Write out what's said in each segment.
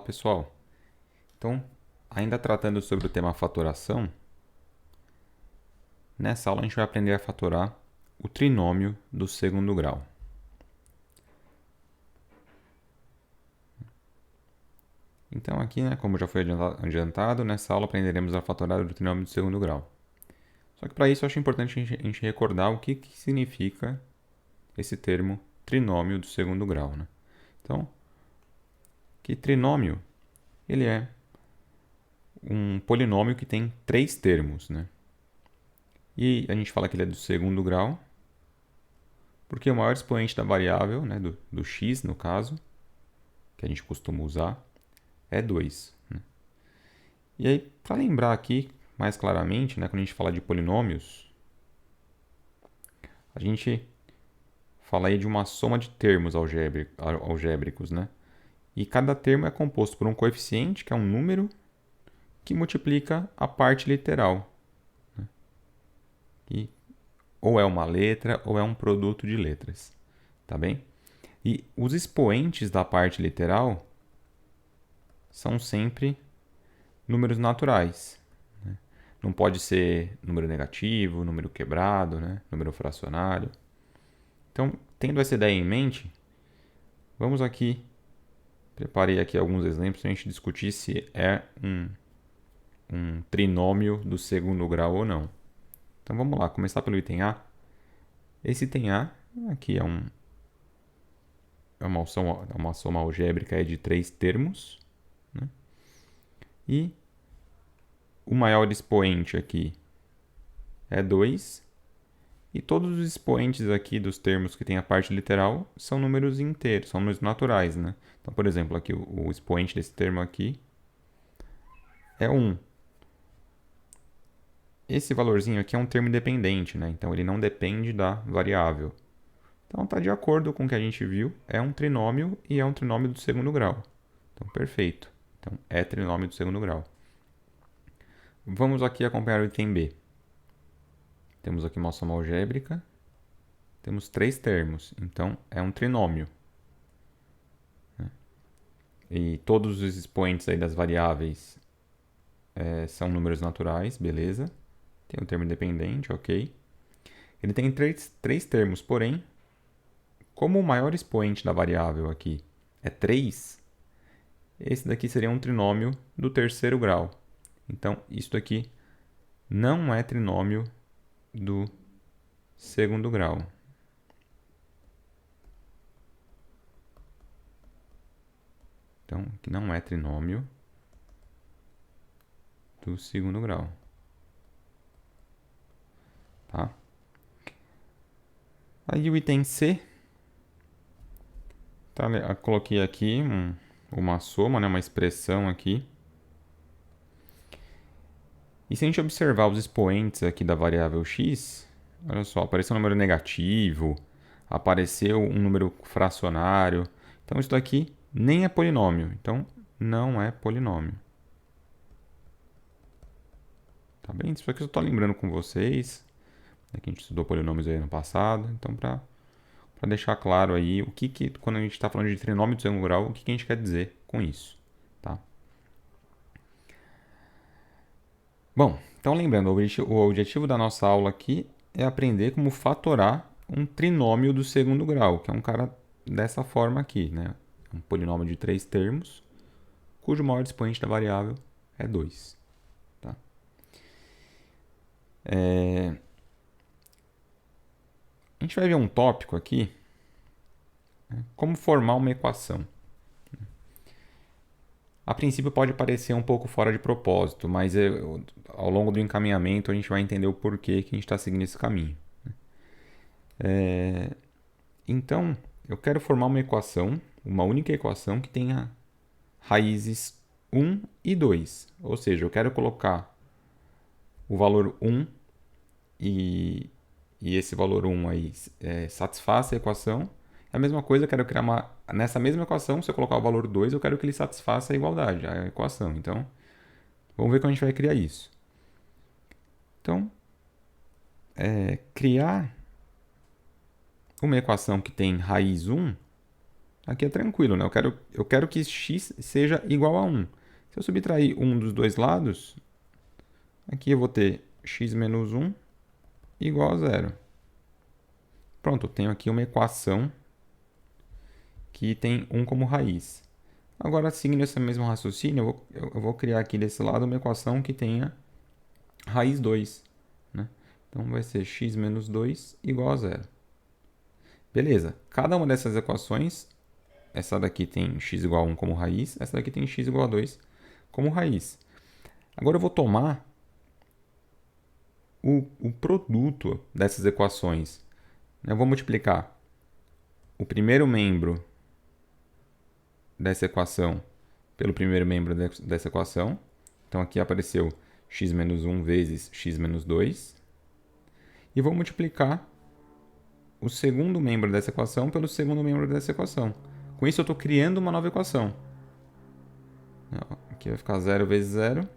pessoal. Então, ainda tratando sobre o tema fatoração, nessa aula a gente vai aprender a fatorar o trinômio do segundo grau. Então aqui, como já foi adiantado, nessa aula aprenderemos a fatorar o trinômio do segundo grau. Só que para isso eu acho importante a gente recordar o que significa esse termo trinômio do segundo grau, né? Então, que trinômio ele é um polinômio que tem três termos, né? E a gente fala que ele é do segundo grau, porque o maior expoente da variável, né, do x no caso, que a gente costuma usar, é 2. Né? E aí, para lembrar aqui mais claramente, né, quando a gente fala de polinômios, a gente fala aí de uma soma de termos algébricos, né? E cada termo é composto por um coeficiente, que é um número, que multiplica a parte literal. Né? E ou é uma letra ou é um produto de letras, tá bem? E os expoentes da parte literal são sempre números naturais. Né? Não pode ser número negativo, número quebrado, né? Número fracionário. Então, tendo essa ideia em mente, vamos aqui, preparei aqui alguns exemplos para a gente discutir se é um trinômio do segundo grau ou não. Então vamos lá, começar pelo item A. Esse item A aqui é uma soma algébrica de três termos. Né? E o maior expoente aqui é 2. E todos os expoentes aqui dos termos que tem a parte literal são números inteiros, são números naturais, né? Então, por exemplo, aqui o expoente desse termo aqui é 1. Esse valorzinho aqui é um termo independente, né? Então ele não depende da variável. Então está de acordo com o que a gente viu, é um trinômio e é um trinômio do segundo grau. Então perfeito. Então é trinômio do segundo grau. Vamos aqui acompanhar o item B. Temos aqui uma soma algébrica. Temos três termos, então é um trinômio. E todos os expoentes aí das variáveis são números naturais, beleza. Tem um termo independente, ok. Ele tem três termos, porém, como o maior expoente da variável aqui é 3, esse daqui seria um trinômio do terceiro grau. Então, isso daqui não é trinômio do segundo grau. Então, aqui não é trinômio do segundo grau. Tá? Aí o item C, tá, eu coloquei aqui uma soma, né, uma expressão aqui. E se a gente observar os expoentes aqui da variável x, olha só, apareceu um número negativo, apareceu um número fracionário. Então isso daqui nem é polinômio, então não é polinômio. Tá bem? Isso aqui eu estou lembrando com vocês, né, que a gente estudou polinômios aí no passado, então para deixar claro aí o que quando a gente está falando de trinômio do segundo grau, o que a gente quer dizer com isso, tá? Bom, então lembrando, o objetivo da nossa aula aqui é aprender como fatorar um trinômio do segundo grau, que é um cara dessa forma aqui, né? Um polinômio de três termos, cujo maior expoente da variável é 2. Tá? A gente vai ver um tópico aqui, né? Como formar uma equação. A princípio pode parecer um pouco fora de propósito, mas ao longo do encaminhamento a gente vai entender o porquê que a gente está seguindo esse caminho. Então, eu quero formar uma equação, uma única equação que tenha raízes 1 e 2. Ou seja, eu quero colocar o valor 1 e esse valor 1 aí satisfaça a equação. É a mesma coisa, eu quero criar nessa mesma equação, se eu colocar o valor 2, eu quero que ele satisfaça a igualdade, a equação. Então, vamos ver como a gente vai criar isso. Então, criar uma equação que tem raiz 1 aqui é tranquilo, né? Eu quero que x seja igual a 1. Se eu subtrair um dos dois lados, aqui eu vou ter x menos 1 igual a zero. Pronto, eu tenho aqui uma equação que tem 1 como raiz. Agora, seguindo esse mesmo raciocínio, eu vou criar aqui desse lado uma equação que tenha raiz 2. Né? Então, vai ser x menos 2 igual a zero. Beleza, cada uma dessas equações, essa daqui tem x igual a 1 como raiz, essa daqui tem x igual a 2 como raiz. Agora eu vou tomar o produto dessas equações. Eu vou multiplicar o primeiro membro dessa equação pelo primeiro membro dessa equação. Então aqui apareceu x menos 1 vezes x menos 2. E vou multiplicar o segundo membro dessa equação pelo segundo membro dessa equação. Com isso eu estou criando uma nova equação. Aqui vai ficar 0 vezes 0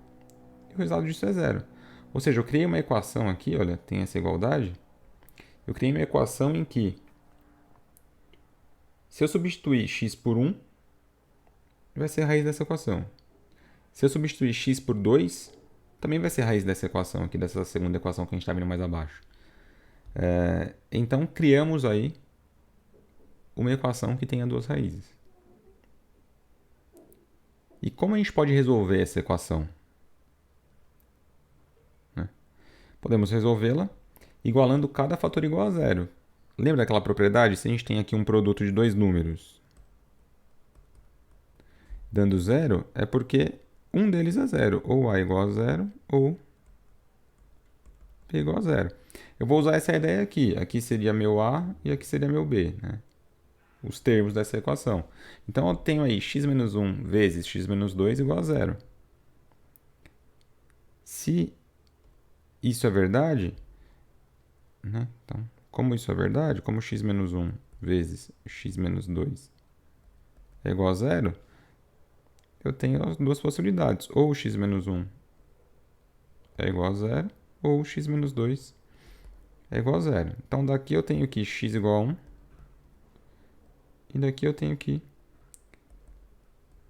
e o resultado disso é 0. Ou seja, eu criei uma equação aqui, olha, tem essa igualdade. Eu criei uma equação em que, se eu substituir x por 1, vai ser a raiz dessa equação. Se eu substituir x por 2, também vai ser a raiz dessa equação aqui, dessa segunda equação que a gente está vendo mais abaixo. Então, criamos aí uma equação que tenha duas raízes. E como a gente pode resolver essa equação? Podemos resolvê-la igualando cada fator igual a zero. Lembra daquela propriedade? Se a gente tem aqui um produto de dois números dando zero, é porque um deles é zero. Ou a igual a zero, ou b igual a zero. Eu vou usar essa ideia aqui. Aqui seria meu a e aqui seria meu b. Né? Os termos dessa equação. Então, eu tenho aí x menos 1 vezes x menos 2 igual a zero. Se isso é verdade, né? Então, como isso é verdade, como x menos 1 vezes x menos 2 é igual a zero, eu tenho as duas possibilidades. Ou x menos 1 é igual a zero, ou x menos 2 é igual a zero. Então, daqui eu tenho que x igual a 1, e daqui eu tenho que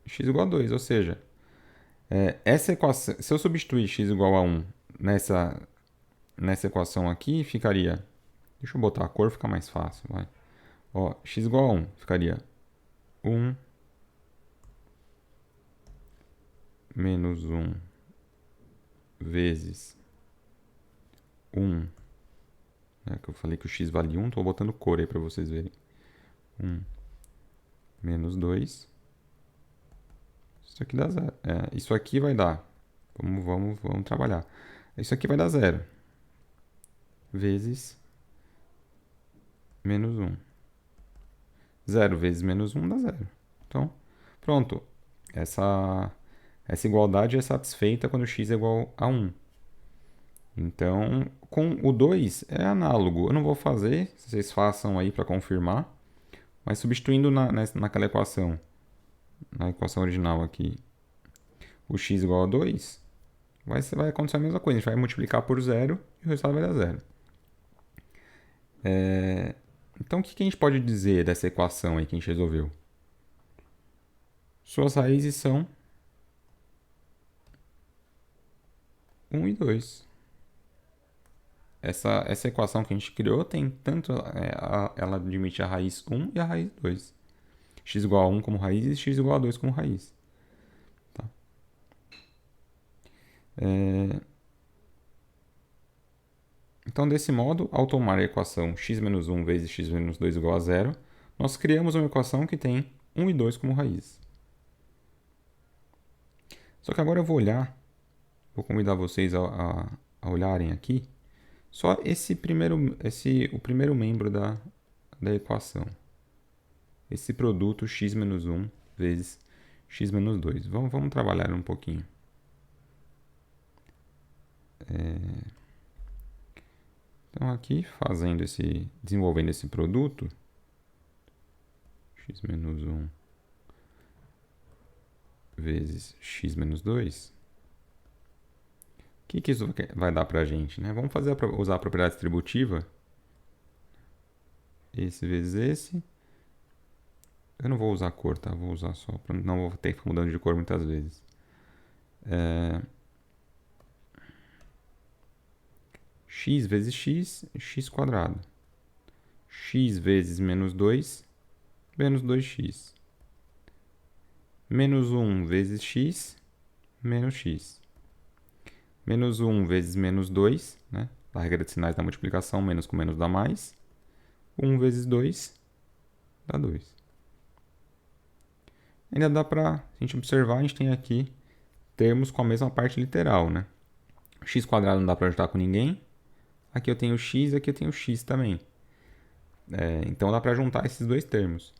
x igual a 2. Ou seja, essa equação, se eu substituir x igual a 1 nessa equação aqui, ficaria... Deixa eu botar a cor, fica mais fácil. Vai. Ó, x igual a 1 ficaria 1 menos 1 vezes 1. Que eu falei que o x vale 1, estou botando cor aí para vocês verem. 1 menos 2. Isso aqui dá 0. Isso aqui vai dar... Vamos trabalhar. Isso aqui vai dar 0. Vezes menos 1. 0 vezes menos 1 dá 0. Então, pronto. Essa igualdade é satisfeita quando x é igual a 1. Então, com o 2 é análogo. Eu não vou fazer, vocês façam aí para confirmar. Mas substituindo naquela equação, na equação original aqui, o x igual a 2, vai acontecer a mesma coisa. A gente vai multiplicar por 0 e o resultado vai dar 0. Então, o que a gente pode dizer dessa equação aí que a gente resolveu? Suas raízes são 1 e 2. Essa equação que a gente criou tem tanto... ela admite a raiz 1 e a raiz 2. X igual a 1 como raiz e x igual a 2 como raiz. Tá? Então, desse modo, ao tomar a equação x menos 1 vezes x menos 2 igual a 0, nós criamos uma equação que tem 1 e 2 como raiz. Só que agora eu vou convidar vocês a olharem aqui, só o primeiro membro da equação. Esse produto x menos 1 vezes x menos 2. Vamos trabalhar um pouquinho. Então, aqui, desenvolvendo esse produto, x menos 1 vezes x menos 2, o que isso vai dar para a gente? Né? Vamos usar a propriedade distributiva. Esse vezes esse. Eu não vou usar cor, tá? Vou usar só, não vou ter que ficar mudando de cor muitas vezes. X vezes x, x quadrado. X vezes menos 2, menos 2x. Menos 1 vezes x, menos x. Menos 1 vezes menos 2, né? A regra de sinais da multiplicação, menos com menos dá mais. 1 vezes 2 dá 2. Ainda dá para, se a gente observar, a gente tem aqui termos com a mesma parte literal, né? X quadrado não dá para juntar com ninguém. Aqui eu tenho x e aqui eu tenho x também. Então dá para juntar esses dois termos.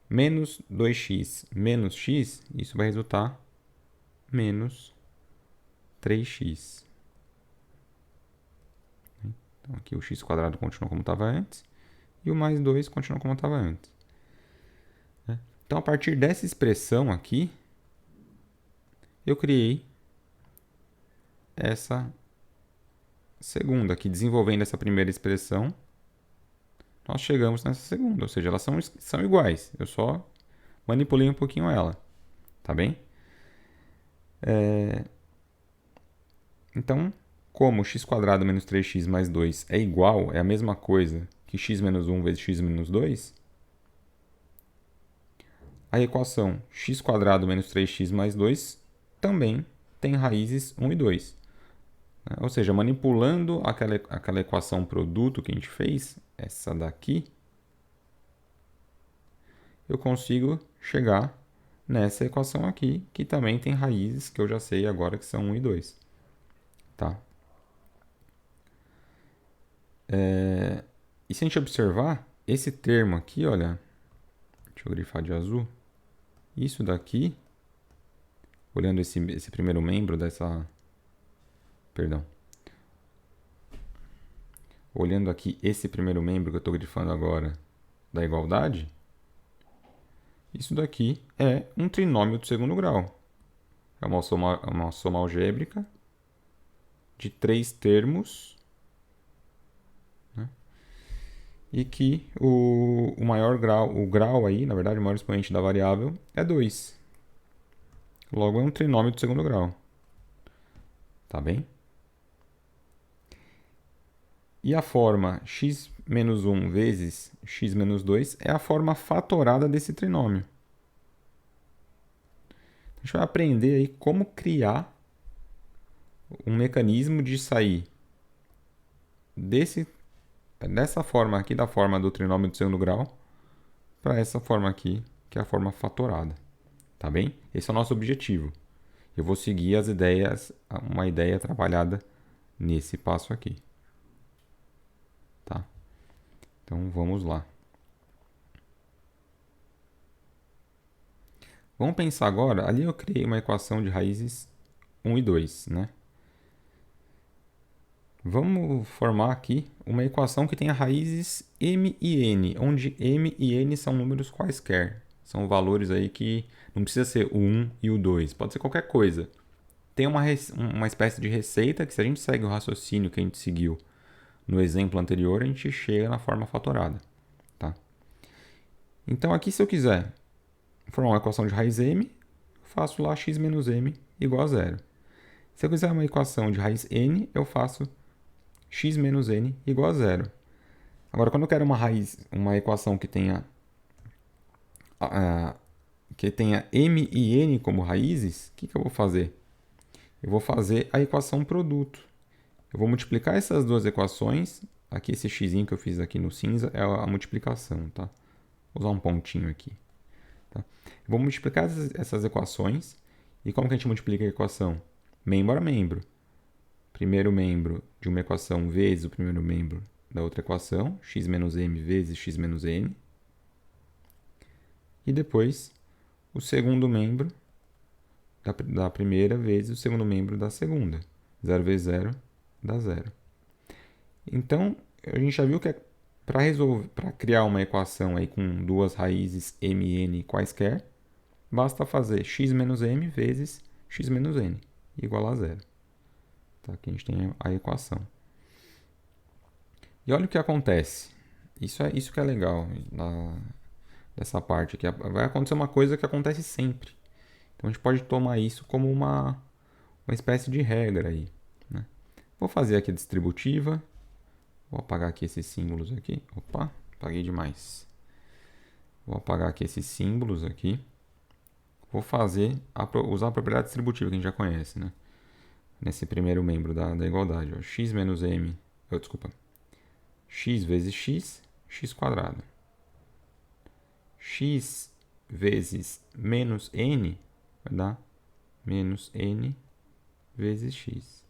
Menos 2x menos x, isso vai resultar menos 3x. Então aqui o x quadrado continua como estava antes e o mais 2 continua como estava antes. Então a partir dessa expressão aqui, eu criei essa segunda aqui, desenvolvendo essa primeira expressão, nós chegamos nessa segunda, ou seja, elas são iguais, eu só manipulei um pouquinho ela, tá bem? Então, como x quadrado menos 3x mais 2 é igual, é a mesma coisa que x menos 1 vezes x menos 2, a equação x quadrado menos 3x mais 2 também tem raízes 1 e 2. Ou seja, manipulando aquela equação produto que a gente fez, essa daqui, eu consigo chegar nessa equação aqui, que também tem raízes que eu já sei agora que são 1 e 2. Tá? E se a gente observar, esse termo aqui, olha, deixa eu grifar de azul, isso daqui, olhando esse primeiro membro dessa, perdão, olhando aqui esse primeiro membro que eu estou grifando agora da igualdade, isso daqui é um trinômio do segundo grau. É uma soma algébrica de 3 termos, né? E que o maior grau, o grau aí, na verdade, o maior expoente da variável é 2. Logo, é um trinômio do segundo grau. Tá bem? E a forma x menos 1 vezes x menos 2 é a forma fatorada desse trinômio. A gente vai aprender aí como criar um mecanismo de sair dessa forma aqui, da forma do trinômio do segundo grau, para essa forma aqui, que é a forma fatorada. Tá bem? Esse é o nosso objetivo. Eu vou seguir as ideias, uma ideia trabalhada nesse passo aqui. Tá? Então vamos lá. Vamos pensar agora, ali eu criei uma equação de raízes 1 e 2, né? Vamos formar aqui uma equação que tenha raízes m e n, onde m e n são números quaisquer. São valores aí que não precisa ser o 1 e o 2, pode ser qualquer coisa. Tem uma espécie de receita que, se a gente segue o raciocínio que a gente seguiu no exemplo anterior, a gente chega na forma fatorada. Tá? Então aqui, se eu quiser formar uma equação de raiz m, eu faço lá x menos m igual a zero. Se eu quiser uma equação de raiz n, eu faço x menos n igual a zero. Agora, quando eu quero uma equação que tenha m e n como raízes, o que eu vou fazer? Eu vou fazer a equação produto. Eu vou multiplicar essas duas equações. Aqui, esse x que eu fiz aqui no cinza é a multiplicação, tá? Vou usar um pontinho aqui. Tá? Eu vou multiplicar essas equações. E como que a gente multiplica a equação? Membro a membro. Primeiro membro de uma equação vezes o primeiro membro da outra equação, x menos m vezes x menos n. E depois, o segundo membro da primeira vezes o segundo membro da segunda. 0 vezes 0 dá 0. Então, a gente já viu que para criar uma equação aí com duas raízes m e n quaisquer, basta fazer x menos m vezes x menos n, igual a 0. Tá? Aqui a gente tem a equação. E olha o que acontece. Isso que é legal dessa parte aqui. Vai acontecer uma coisa que acontece sempre. Então a gente pode tomar isso como uma espécie de regra aí, né? Vou fazer aqui a distributiva. Vou apagar aqui esses símbolos aqui. Opa, apaguei demais. Vou apagar aqui esses símbolos aqui. Vou usar a propriedade distributiva que a gente já conhece, né? Nesse primeiro membro da igualdade. Ó. X menos m... desculpa. X vezes x, x quadrado. X vezes menos n vai dar menos n vezes x.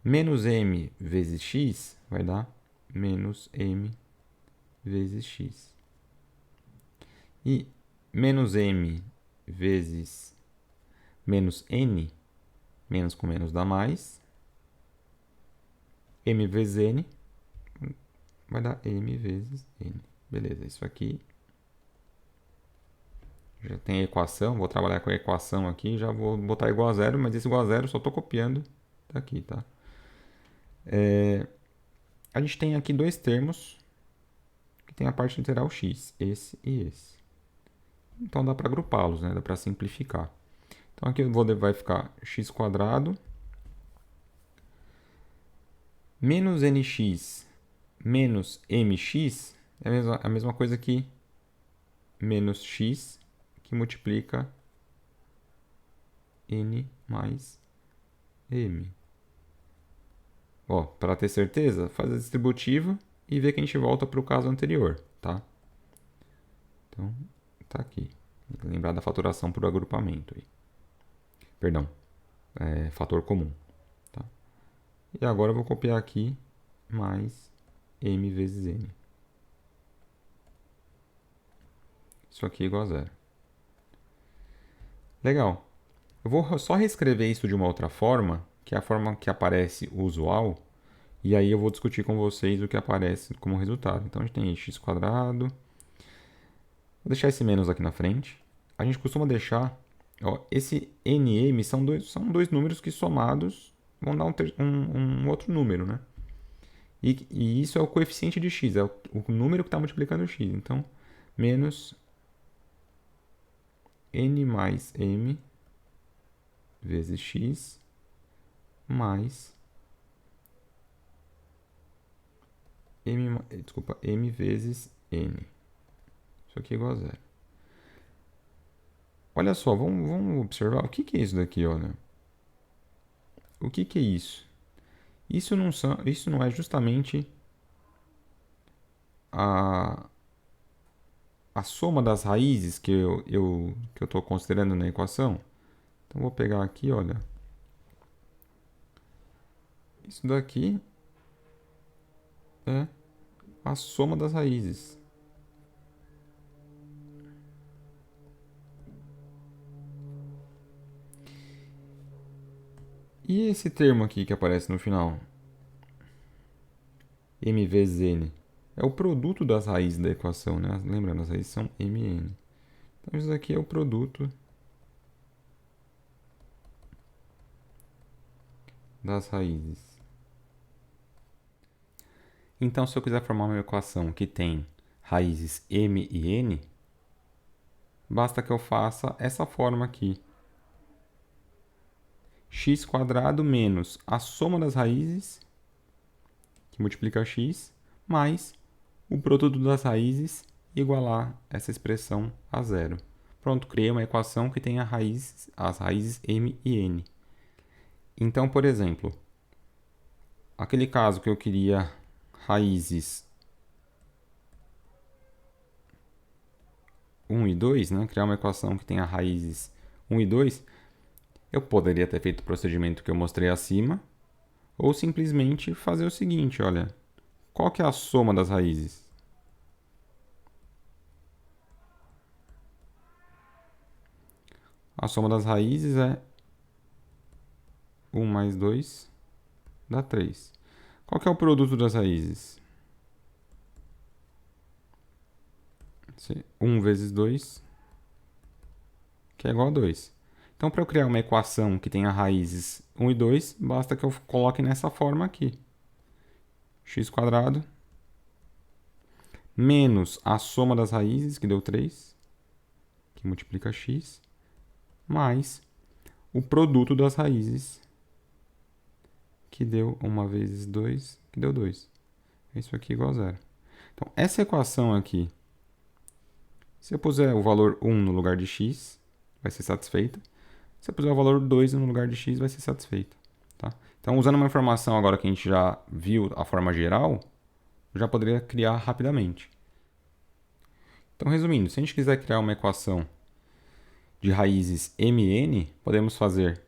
Menos m vezes x vai dar menos m vezes x. E menos m vezes menos n, menos com menos dá mais. M vezes n vai dar m vezes n. Beleza, isso aqui já tem a equação. Vou trabalhar com a equação aqui. Já vou botar igual a zero, mas esse igual a zero só estou copiando daqui, tá? A gente tem aqui dois termos que tem a parte literal x, esse e esse. Então dá para agrupá-los, né? Dá para simplificar. Então aqui vai ficar x quadrado menos nx menos mx é a mesma coisa que menos x que multiplica n mais m. Ó, para ter certeza, faz a distributiva e vê que a gente volta para o caso anterior, tá? Então, tá aqui. Lembrar da fatoração por agrupamento aí. Perdão, fator comum. Tá? E agora eu vou copiar aqui mais m vezes n. Isso aqui é igual a zero. Legal. Eu vou só reescrever isso de uma outra forma, que é a forma que aparece o usual, e aí eu vou discutir com vocês o que aparece como resultado. Então a gente tem x quadrado. Vou deixar esse menos aqui na frente. A gente costuma deixar... Ó, esse nm são dois números que somados vão dar um outro número, né? E isso é o coeficiente de x, é o número que está multiplicando x. Então, menos n mais m vezes x mais m vezes n. Isso aqui é igual a zero. Olha só, vamos observar o que é isso daqui, olha. O que é isso? Isso não é justamente a soma das raízes que eu estou considerando na equação? Então, vou pegar aqui, olha. Isso daqui é a soma das raízes. E esse termo aqui que aparece no final? M vezes n. É o produto das raízes da equação, né? Lembrando, as raízes são mn. Então, isso aqui é o produto das raízes. Então, se eu quiser formar uma equação que tem raízes m e n, basta que eu faça essa forma aqui. X quadrado menos a soma das raízes, que multiplica x, mais o produto das raízes igualar essa expressão a zero. Pronto, criei uma equação que tem as raízes m e n. Então, por exemplo, aquele caso que eu queria raízes 1 e 2, né? Criar uma equação que tenha raízes 1 e 2, eu poderia ter feito o procedimento que eu mostrei acima, ou simplesmente fazer o seguinte, olha, qual que é a soma das raízes? A soma das raízes é 1 mais 2 dá 3. Qual que é o produto das raízes? 1 vezes 2, que é igual a 2. Então, para eu criar uma equação que tenha raízes 1 e 2, basta que eu coloque nessa forma aqui. X quadrado menos a soma das raízes, que deu 3, que multiplica x, mais o produto das raízes, que deu 1 vezes 2, que deu 2. Isso aqui é igual a zero. Então, essa equação aqui, se eu puser o valor 1 no lugar de x, vai ser satisfeita. Se eu puser o valor 2 no lugar de x, vai ser satisfeita. Tá? Então, usando uma informação agora que a gente já viu a forma geral, eu já poderia criar rapidamente. Então, resumindo, se a gente quiser criar uma equação de raízes mn, podemos fazer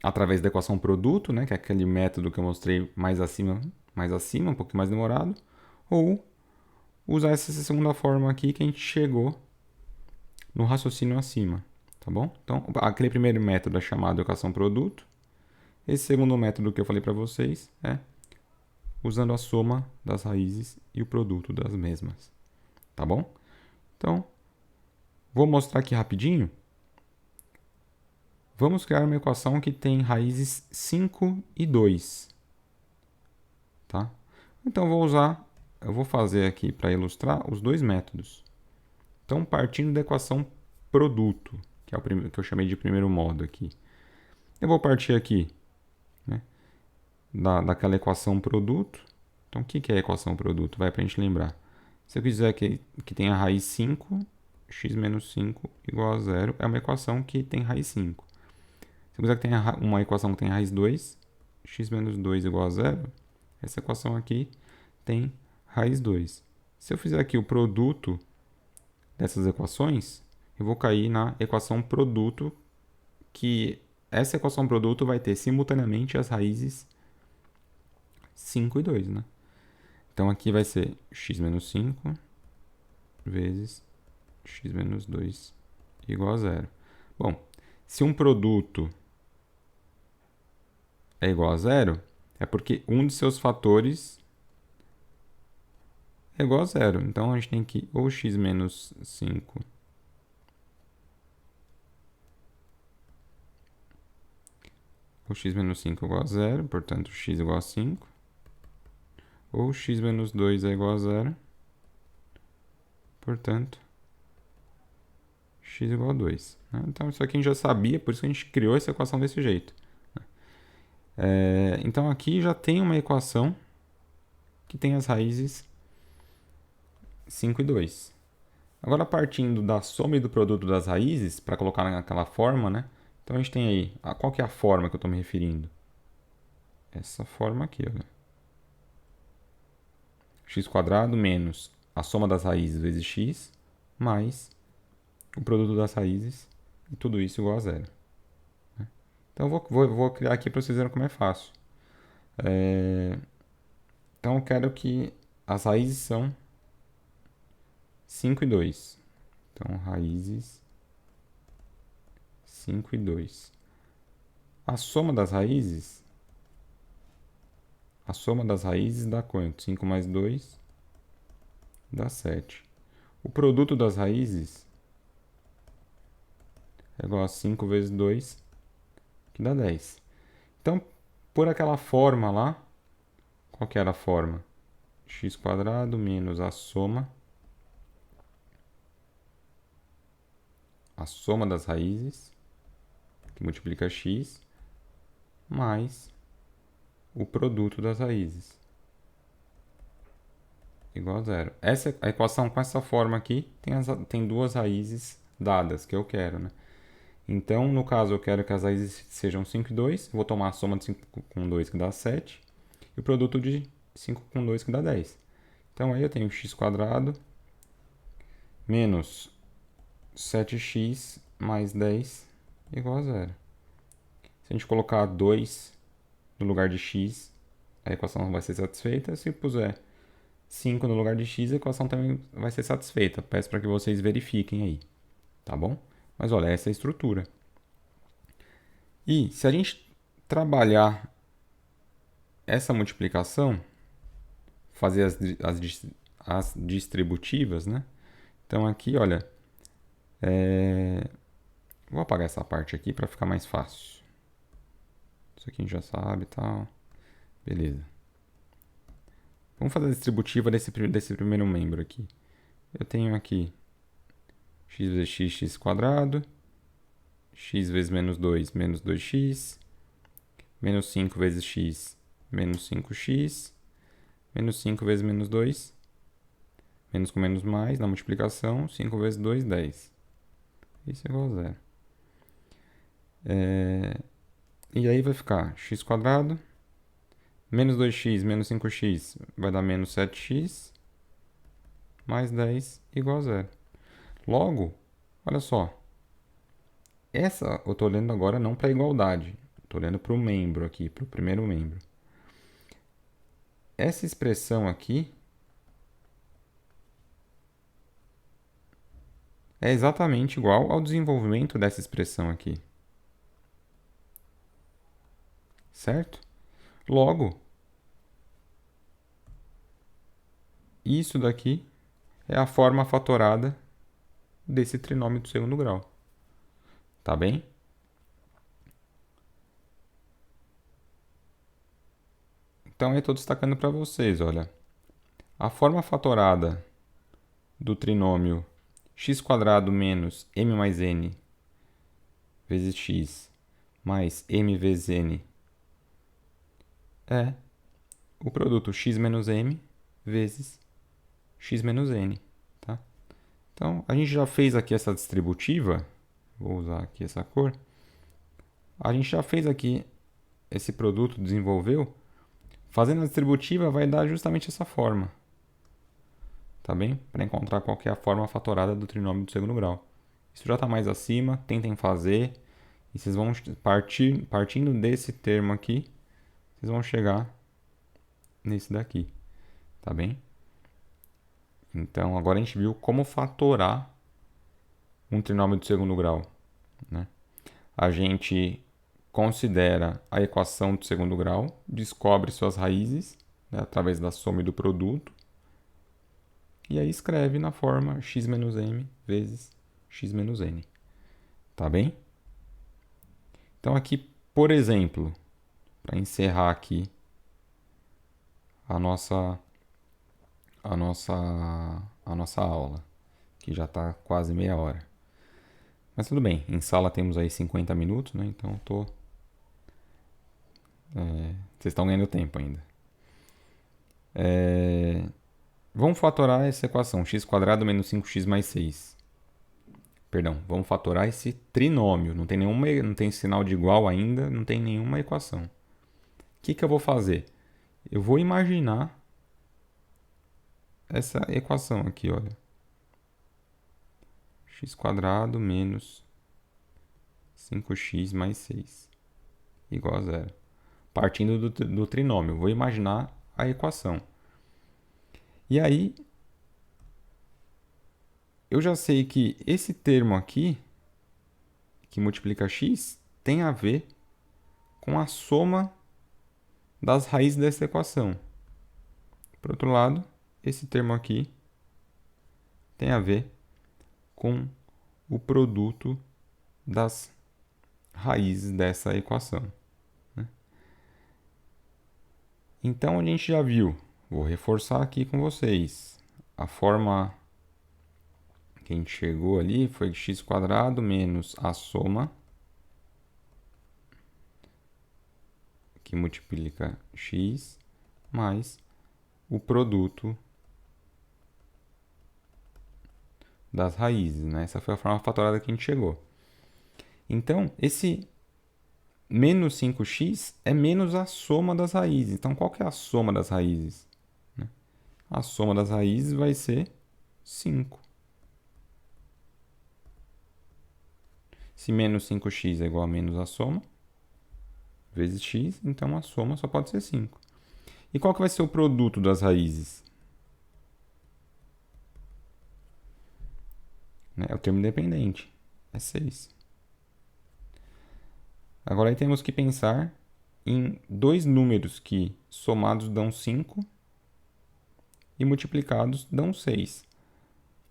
através da equação produto, né, que é aquele método que eu mostrei mais acima, um pouquinho mais demorado, ou usar essa segunda forma aqui que a gente chegou no raciocínio acima, tá bom? Então, aquele primeiro método é chamado equação produto. Esse segundo método que eu falei para vocês é usando a soma das raízes e o produto das mesmas, tá bom? Então, vou mostrar aqui rapidinho. Vamos criar uma equação que tem raízes 5 e 2, tá? Então, eu vou fazer aqui para ilustrar os dois métodos. Então, partindo da equação produto, que é o primeiro, que eu chamei de primeiro modo aqui. Eu vou partir aqui, né, daquela equação produto. Então, o que é a equação produto? Vai para a gente lembrar. Se eu quiser que tenha raiz 5, x menos 5 igual a zero, é uma equação que tem raiz 5. Se eu quiser que tenha uma equação que tem raiz 2, x menos 2 igual a zero, essa equação aqui tem raiz 2. Se eu fizer aqui o produto dessas equações, eu vou cair na equação produto, que essa equação produto vai ter simultaneamente as raízes 5 e 2, né? Então aqui vai ser x menos 5 vezes x menos 2 igual a zero. Bom, se um produto é igual a zero, é porque um de seus fatores é igual a zero. Então a gente tem que ou x menos 5 ou x menos 5 igual a zero, portanto x igual a 5, ou x menos 2 é igual a zero, portanto x igual a 2. Né? Então isso aqui a gente já sabia, por isso que a gente criou essa equação desse jeito. Então aqui já tem uma equação que tem as raízes 5 e 2. Agora, partindo da soma e do produto das raízes, para colocar naquela forma, né? Então a gente tem aí, qual que é a forma que eu estou me referindo? Essa forma aqui, ó. X² menos a soma das raízes vezes x, mais o produto das raízes, e tudo isso igual a zero. Então vou criar aqui para vocês verem como é fácil. Então eu quero que as raízes são 5 e 2. Então, raízes 5 e 2. A soma das raízes dá quanto? 5 mais 2 dá 7. O produto das raízes é igual a 5 vezes 2, que dá 10. Então, por aquela forma lá, qual que era a forma? X² menos a soma das raízes, que multiplica x, mais o produto das raízes, igual a zero. A equação com essa forma aqui tem duas raízes dadas, que eu quero, né? Então, no caso, eu quero que as raízes sejam 5 e 2. Vou tomar a soma de 5 com 2, que dá 7. E o produto de 5 com 2, que dá 10. Então, aí eu tenho x² menos 7x mais 10 igual a zero. Se a gente colocar 2 no lugar de x, a equação vai ser satisfeita. Se puser 5 no lugar de x, a equação também vai ser satisfeita. Peço para que vocês verifiquem aí, tá bom? Mas olha, essa é a estrutura. E se a gente trabalhar essa multiplicação, fazer as distributivas, né? Então aqui, olha, vou apagar essa parte aqui para ficar mais fácil. Isso aqui a gente já sabe e tal. Beleza. Vamos fazer a distributiva desse primeiro membro aqui. Eu tenho aqui x vezes x quadrado, x vezes menos 2, menos 2x, menos 5 vezes x, menos 5x, menos 5 vezes menos 2, menos com menos mais, na multiplicação, 5 vezes 2, 10. Isso é igual a zero. E aí vai ficar x quadrado, menos 2x, menos 5x, vai dar menos 7x, mais 10 igual a zero. Logo, olha só, essa eu estou olhando agora não para a igualdade, estou olhando para o membro aqui, para o primeiro membro. Essa expressão aqui é exatamente igual ao desenvolvimento dessa expressão aqui. Certo? Logo, isso daqui é a forma fatorada desse trinômio do segundo grau. Tá bem? Então, eu estou destacando para vocês, olha. A forma fatorada do trinômio x² menos m mais n vezes x mais m vezes n é o produto x menos m vezes x menos n. Tá? Então, a gente já fez aqui essa distributiva. Vou usar aqui essa cor. A gente já fez aqui esse produto, desenvolveu. Fazendo a distributiva vai dar justamente essa forma. Tá bem? Para encontrar qual que é a forma fatorada do trinômio do segundo grau. Isso já está mais acima, tentem fazer. E vocês vão partindo desse termo aqui, vocês vão chegar nesse daqui. Tá bem? Então, agora a gente viu como fatorar um trinômio do segundo grau. Né? A gente considera a equação do segundo grau, descobre suas raízes, né, através da soma e do produto, e aí escreve na forma x menos m vezes x menos n. Tá bem? Então aqui, por exemplo, para encerrar aqui a nossa aula, que já está quase meia hora. Mas tudo bem, em sala temos aí 50 minutos, né? Então vocês estão ganhando tempo ainda. Vamos fatorar essa equação, x² menos 5x mais 6. Perdão, vamos fatorar esse trinômio. Não tem sinal de igual ainda, não tem nenhuma equação. O que eu vou fazer? Eu vou imaginar essa equação aqui, olha. x² menos 5x mais 6 igual a zero. Partindo do trinômio, vou imaginar a equação. E aí, eu já sei que esse termo aqui, que multiplica x, tem a ver com a soma das raízes dessa equação. Por outro lado, esse termo aqui tem a ver com o produto das raízes dessa equação. Né? Então, a gente já viu, vou reforçar aqui com vocês, a forma que a gente chegou ali foi x² menos a soma, que multiplica x, mais o produto das raízes, né? Essa foi a forma fatorada que a gente chegou. Então, esse menos 5x é menos a soma das raízes. Então, qual que é a soma das raízes? A soma das raízes vai ser 5. Se menos 5x é igual a menos a soma, vezes x, então a soma só pode ser 5. E qual que vai ser o produto das raízes? É o termo independente, é 6. Agora aí temos que pensar em dois números que somados dão 5 e multiplicados dão 6.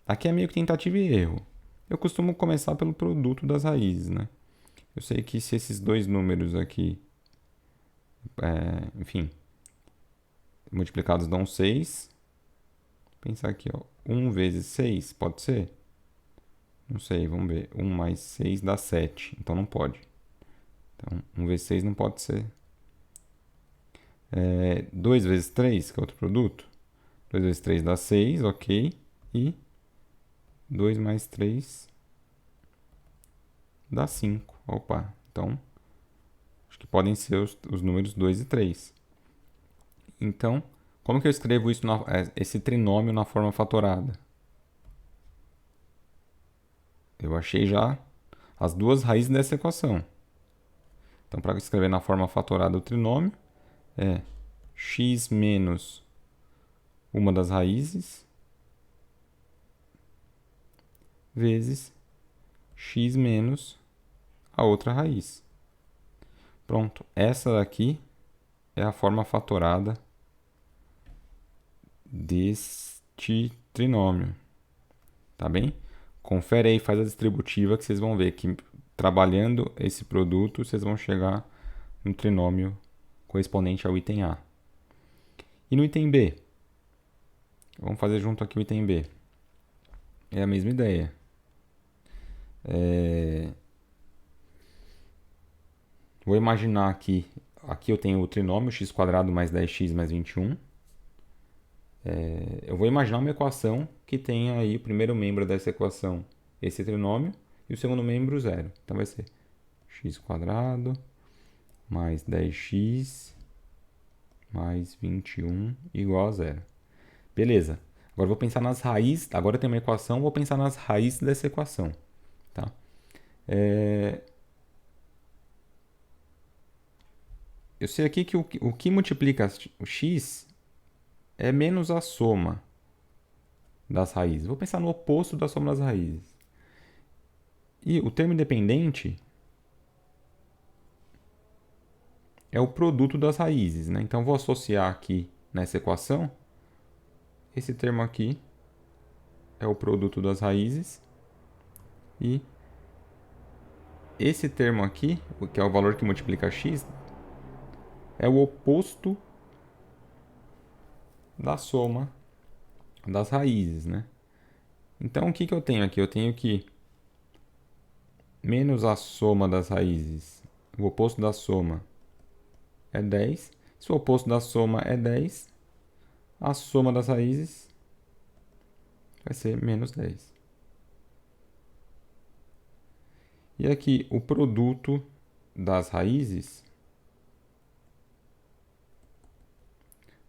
Aqui é meio que tentativa e erro. Eu costumo começar pelo produto das raízes, né? Eu sei que se esses dois números aqui, enfim, multiplicados dão 6. Vou pensar aqui, ó. 1 vezes 6, pode ser? Não sei, vamos ver. 1 mais 6 dá 7, então não pode. Então, 1 vezes 6 não pode ser. 2 vezes 3, que é outro produto. 2 vezes 3 dá 6, ok. E 2 mais 3 dá 5. Opa, então acho que podem ser os números 2 e 3. Então, como que eu escrevo isso esse trinômio na forma fatorada? Eu achei já as duas raízes dessa equação. Então, para escrever na forma fatorada o trinômio, é x menos uma das raízes vezes x menos a outra raiz. Pronto, essa daqui é a forma fatorada deste trinômio, tá bem? Confere aí, faz a distributiva que vocês vão ver que trabalhando esse produto vocês vão chegar no trinômio correspondente ao item A. E no item B? Vamos fazer junto aqui o item B. É a mesma ideia. Vou imaginar aqui eu tenho o trinômio x² mais 10x mais 21. Eu vou imaginar uma equação que tenha aí o primeiro membro dessa equação, esse trinômio, e o segundo membro, 0. Então vai ser x² mais 10x mais 21 igual a 0. Beleza. Agora eu vou pensar nas raízes. Agora eu tenho uma equação, vou pensar nas raízes dessa equação. Tá? Eu sei aqui que o que multiplica o x é menos a soma das raízes. Vou pensar no oposto da soma das raízes. E o termo independente é o produto das raízes, né? Então, vou associar aqui nessa equação. Esse termo aqui é o produto das raízes. E esse termo aqui, que é o valor que multiplica x, é o oposto da soma das raízes, né? Então, o que eu tenho aqui? Eu tenho que menos a soma das raízes, o oposto da soma é 10. Se o oposto da soma é 10, a soma das raízes vai ser menos 10. E aqui, o produto das raízes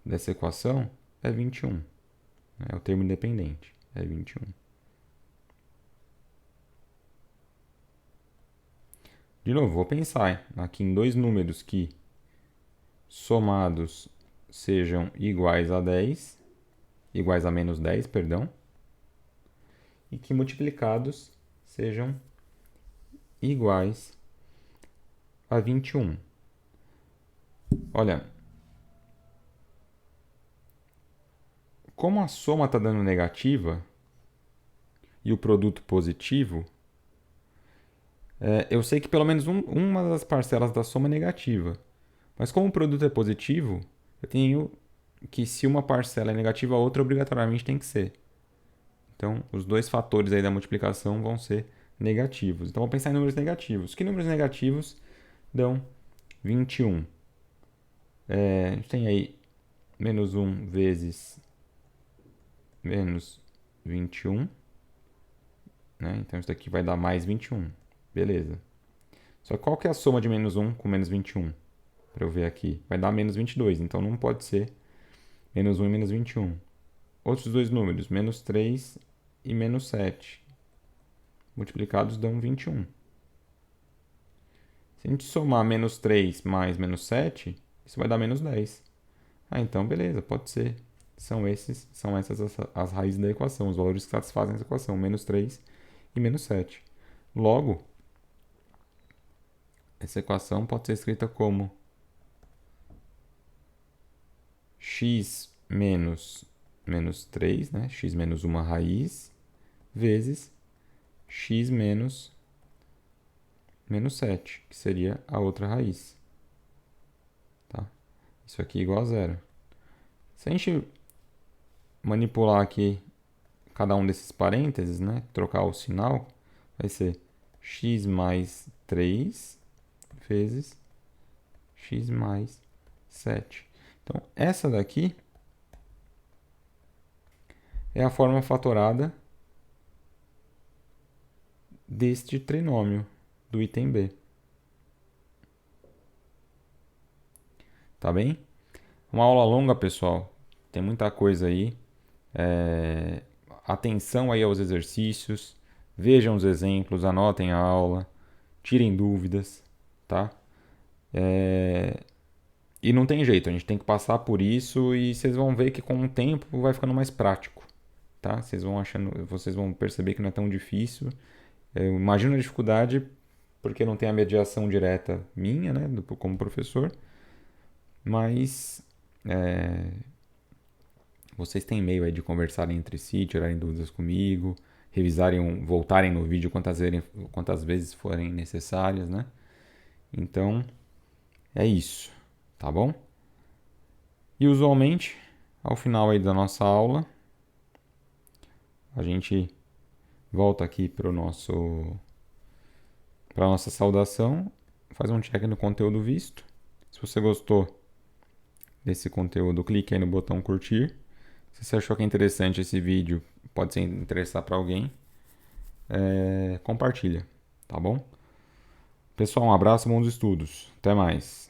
dessa equação é 21. É o termo independente, é 21. De novo, vou pensar aqui em dois números que somados sejam iguais a 10, iguais a menos 10, perdão, e que multiplicados sejam iguais a 21. Olha, como a soma está dando negativa e o produto positivo, eu sei que pelo menos uma das parcelas da soma é negativa. Mas como o produto é positivo, eu tenho que se uma parcela é negativa, a outra obrigatoriamente tem que ser. Então, os dois fatores aí da multiplicação vão ser negativos. Então, vamos pensar em números negativos. Que números negativos dão 21? A gente tem aí menos 1 vezes menos 21. Né? Então, isso daqui vai dar mais 21. Beleza. Só que qual que é a soma de menos 1 com menos 21? Para eu ver aqui. Vai dar menos 22. Então, não pode ser menos 1 e menos 21. Outros dois números, menos 3 e menos 7. Multiplicados dão 21. Se a gente somar menos 3 mais menos 7, isso vai dar menos 10. Então beleza, pode ser. São essas as raízes da equação, os valores que satisfazem essa equação, menos 3 e menos 7. Logo, essa equação pode ser escrita como x menos menos 3, né? X menos uma raiz, vezes x menos menos 7, que seria a outra raiz. Tá? Isso aqui é igual a zero. Se a gente manipular aqui cada um desses parênteses, né? Trocar o sinal, vai ser x mais 3 vezes x mais 7. Então, essa daqui é a forma fatorada deste trinômio do item B. Tá bem? Uma aula longa, pessoal. Tem muita coisa aí. Atenção aí aos exercícios. Vejam os exemplos, anotem a aula, tirem dúvidas, tá? E não tem jeito, a gente tem que passar por isso e vocês vão ver que com o tempo vai ficando mais prático, tá? Vocês vão perceber que não é tão difícil. Eu imagino a dificuldade porque não tem a mediação direta minha, né, como professor, mas vocês têm meio aí de conversarem entre si, tirarem dúvidas comigo, revisarem, voltarem no vídeo quantas vezes forem necessárias, né? Então, é isso, tá bom? E usualmente, ao final aí da nossa aula, a gente volta aqui para a nossa saudação, faz um check no conteúdo visto. Se você gostou desse conteúdo, clique aí no botão curtir. Se você achou que é interessante esse vídeo, pode ser interessar para alguém, compartilha, tá bom? Pessoal, um abraço, bons estudos. Até mais.